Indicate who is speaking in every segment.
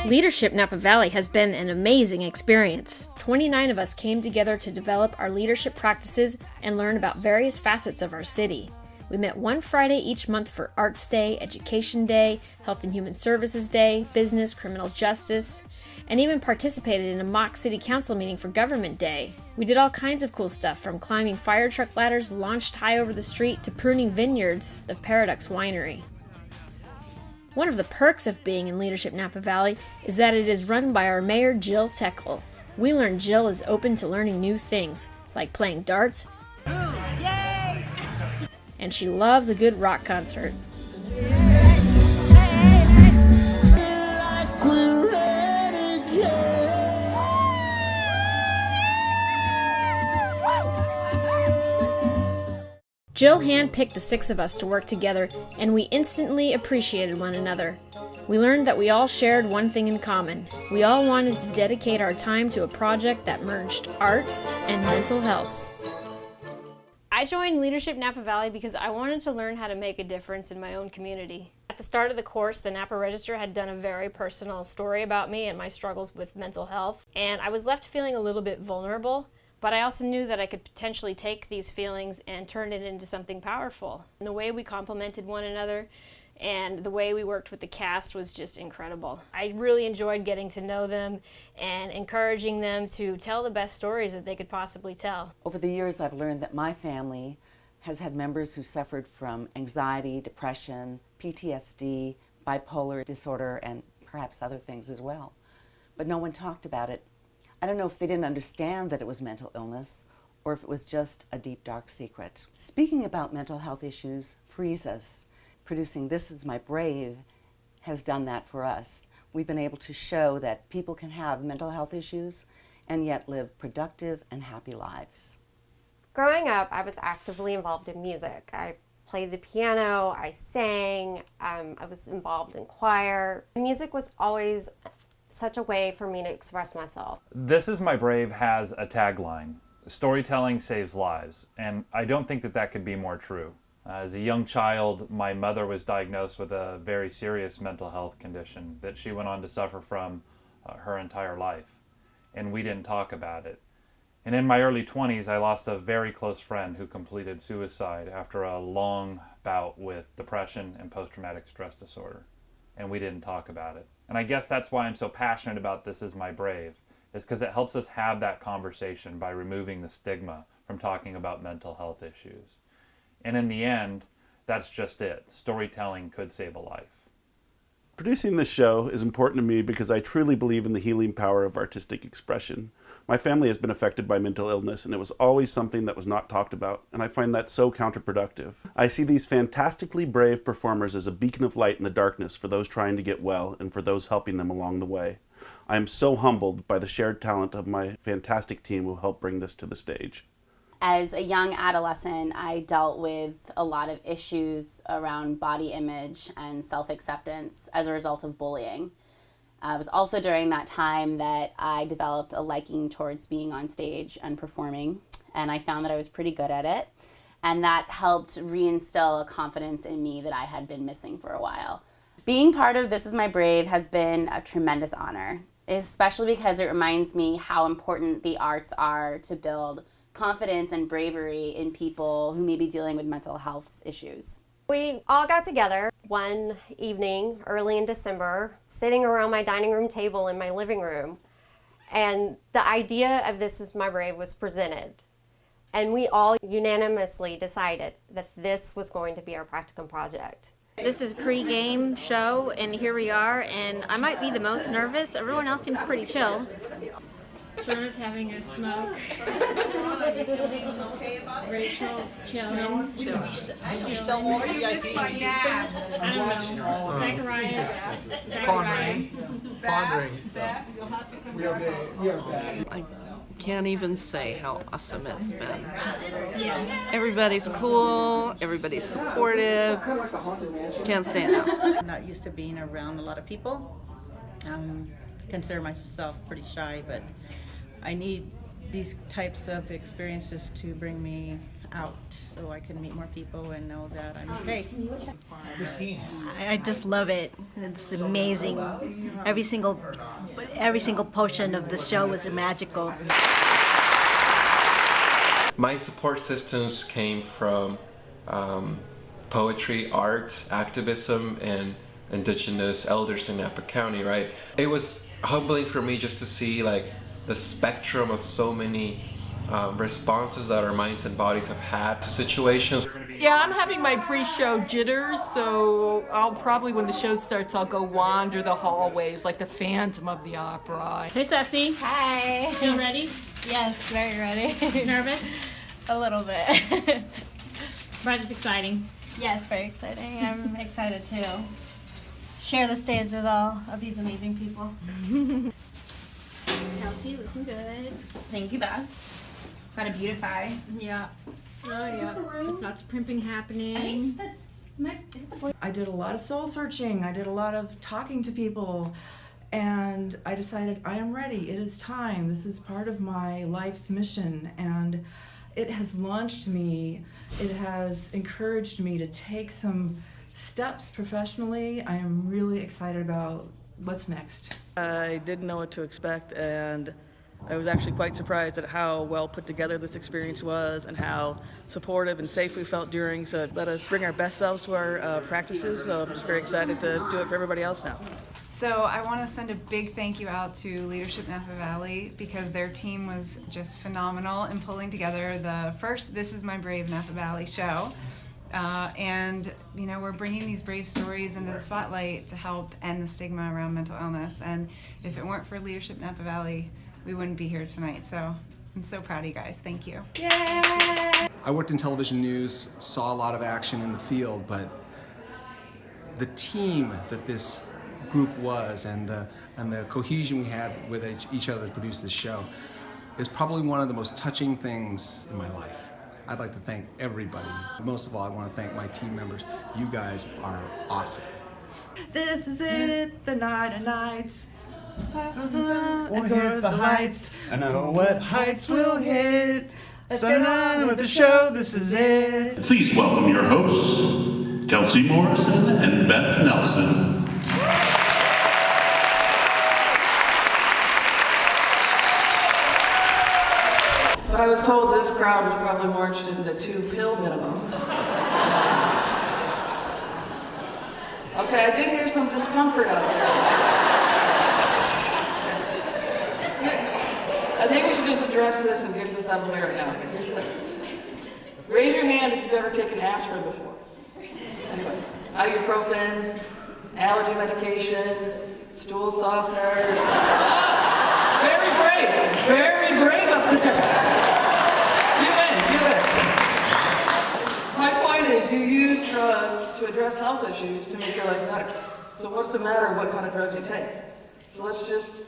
Speaker 1: Leadership Napa Valley has been an amazing experience. 29 of us came together to develop our leadership practices and learn about various facets of our city. We met one Friday each month for Arts Day, Education Day, Health and Human Services Day, Business, Criminal Justice, and even participated in a mock city council meeting for Government Day. We did all kinds of cool stuff, from climbing fire truck ladders launched high over the street to pruning vineyards of Paradox Winery. One of the perks of being in Leadership Napa Valley is that it is run by our mayor, Jill Teckle. We learned Jill is open to learning new things, like playing darts, yay! And she loves a good rock concert. Jill handpicked the 6 of us to work together, and we instantly appreciated one another. We learned that we all shared one thing in common. We all wanted to dedicate our time to a project that merged arts and mental health. I joined Leadership Napa Valley because I wanted to learn how to make a difference in my own community. At the start of the course, the Napa Register had done a very personal story about me and my struggles with mental health, and I was left feeling a little bit vulnerable. But I also knew that I could potentially take these feelings and turn it into something powerful. And the way we complemented one another and the way we worked with the cast was just incredible. I really enjoyed getting to know them and encouraging them to tell the best stories that they could possibly tell.
Speaker 2: Over the years, I've learned that my family has had members who suffered from anxiety, depression, PTSD, bipolar disorder, and perhaps other things as well. But no one talked about it. I don't know if they didn't understand that it was mental illness or if it was just a deep, dark secret. Speaking about mental health issues frees us. Producing This Is My Brave has done that for us. We've been able to show that people can have mental health issues and yet live productive and happy lives.
Speaker 3: Growing up, I was actively involved in music. I played the piano, I sang, I was involved in choir. Music was always such a way for me to express myself.
Speaker 4: This Is My Brave has a tagline: storytelling saves lives, and I don't think that could be more true. As a young child, my mother was diagnosed with a very serious mental health condition that she went on to suffer from her entire life, and we didn't talk about it. And in my early 20s, I lost a very close friend who completed suicide after a long bout with depression and post-traumatic stress disorder, and we didn't talk about it. And I guess that's why I'm so passionate about This Is My Brave, is because it helps us have that conversation by removing the stigma from talking about mental health issues. And in the end, that's just it. Storytelling could save a life.
Speaker 5: Producing this show is important to me because I truly believe in the healing power of artistic expression. My family has been affected by mental illness, and it was always something that was not talked about, and I find that so counterproductive. I see these fantastically brave performers as a beacon of light in the darkness for those trying to get well and for those helping them along the way. I am so humbled by the shared talent of my fantastic team who helped bring this to the stage.
Speaker 6: As a young adolescent, I dealt with a lot of issues around body image and self-acceptance as a result of bullying. It was also during that time that I developed a liking towards being on stage and performing, and I found that I was pretty good at it, and that helped reinstill a confidence in me that I had been missing for a while. Being part of This Is My Brave has been a tremendous honor, especially because it reminds me how important the arts are to build confidence and bravery in people who may be dealing with mental health issues.
Speaker 3: We all got together one evening early in December, sitting around my dining room table in my living room, and the idea of This Is My Brave was presented. And we all unanimously decided that this was going to be our practicum project.
Speaker 1: This is a pre-game show, and here we are, and I might be the most nervous. Everyone else seems pretty chill. Charlotte's having a smoke. Rachel's chilling.
Speaker 7: You sell all VIPs.
Speaker 1: I don't know. Zacharias.
Speaker 7: Pondering. We are bad.
Speaker 8: I can't even say how awesome it's been. Everybody's cool, everybody's supportive. Can't say enough.
Speaker 9: I'm not used to being around a lot of people. Consider myself pretty shy, but I need these types of experiences to bring me out so I can meet more people and know that I'm okay.
Speaker 7: Kristine.
Speaker 10: I just love it. It's amazing. Every single portion of the show was magical.
Speaker 11: My support systems came from poetry, art, activism, and indigenous elders in Napa County, right? It was humbling for me just to see like the spectrum of so many responses that our minds and bodies have had to situations.
Speaker 12: Yeah, I'm having my pre-show jitters, so I'll probably, when the show starts, I'll go wander the hallways like the Phantom of the Opera.
Speaker 1: Hey, Sassy.
Speaker 13: Hi.
Speaker 1: Feel ready?
Speaker 13: Yes, very ready.
Speaker 1: Nervous?
Speaker 13: A little bit.
Speaker 1: But it's exciting.
Speaker 13: Yes, very exciting. I'm excited to share the stage with all of these amazing people.
Speaker 1: Kelsey, looking good.
Speaker 13: Thank you, Beth. Got to beautify.
Speaker 1: Yeah. Oh, yeah. Lots of primping happening.
Speaker 14: I did a lot of soul searching. I did a lot of talking to people. And I decided I am ready. It is time. This is part of my life's mission. And it has launched me. It has encouraged me to take some steps professionally. I am really excited about what's next.
Speaker 15: I didn't know what to expect, and I was actually quite surprised at how well put together this experience was and how supportive and safe we felt during. So it let us bring our best selves to our practices. So I'm just very excited to do it for everybody else now.
Speaker 16: So I want to send a big thank you out to Leadership Napa Valley because their team was just phenomenal in pulling together the first This Is My Brave Napa Valley show. And, you know, we're bringing these brave stories into the spotlight to help end the stigma around mental illness. And if it weren't for Leadership Napa Valley, we wouldn't be here tonight. So I'm so proud of you guys. Thank you.
Speaker 14: Yay!
Speaker 17: I worked in television news, saw a lot of action in the field, but the team that this group was and the cohesion we had with each other to produce this show is probably one of the most touching things in my life. I'd like to thank everybody. Most of all, I want to thank my team members. You guys are awesome.
Speaker 14: This is it, the night of nights.
Speaker 18: We'll hit the heights. I know what heights we'll hit. Let's get on with the show. This is it.
Speaker 19: Please welcome your hosts, Kelsey Morrison and Beth Nelsen.
Speaker 20: But I was told this crowd was probably more interested in a 2-pill minimum. Okay, I did hear some discomfort out there. I think we should just address this and get this out of the way right now. Here's the raise your hand if you've ever taken aspirin before. Anyway, ibuprofen, allergy medication, stool softener. Very brave up there. My point is, you use drugs to address health issues to make your life better. So what's the matter what kind of drugs you take? So let's just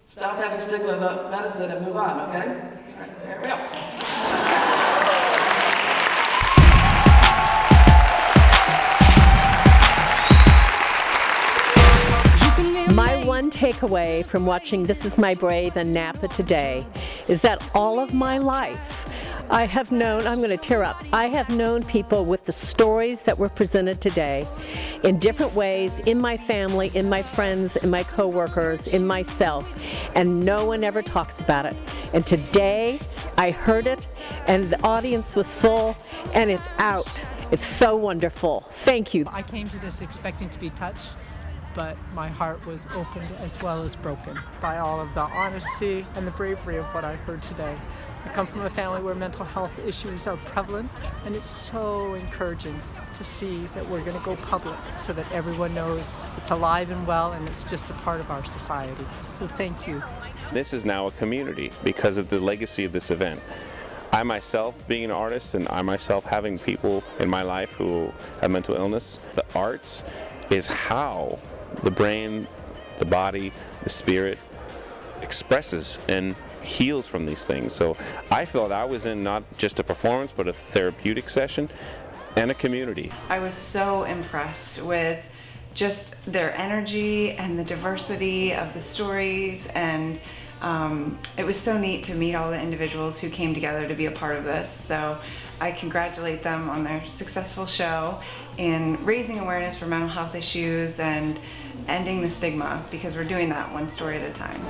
Speaker 20: stop having stigma about medicine and move on, okay? All right, there we go.
Speaker 21: My one takeaway from watching This Is My Brave and Napa today is that all of my life I have known, I'm going to tear up, I have known people with the stories that were presented today in different ways, in my family, in my friends, in my coworkers, in myself, and no one ever talks about it. And today I heard it and the audience was full and it's out. It's so wonderful. Thank you.
Speaker 22: I came to this expecting to be touched, but my heart was opened as well as broken by all of the honesty and the bravery of what I heard today. I come from a family where mental health issues are prevalent, and it's so encouraging to see that we're going to go public so that everyone knows it's alive and well and it's just a part of our society. So thank you.
Speaker 23: This is now a community because of the legacy of this event. I myself being an artist and I myself having people in my life who have mental illness, the arts is how the brain, the body, the spirit expresses and heals from these things. So I felt I was in not just a performance but a therapeutic session and a community.
Speaker 16: I was so impressed with just their energy and the diversity of the stories and It was so neat to meet all the individuals who came together to be a part of this. So I congratulate them on their successful show in raising awareness for mental health issues and ending the stigma, because we're doing that one story at a time.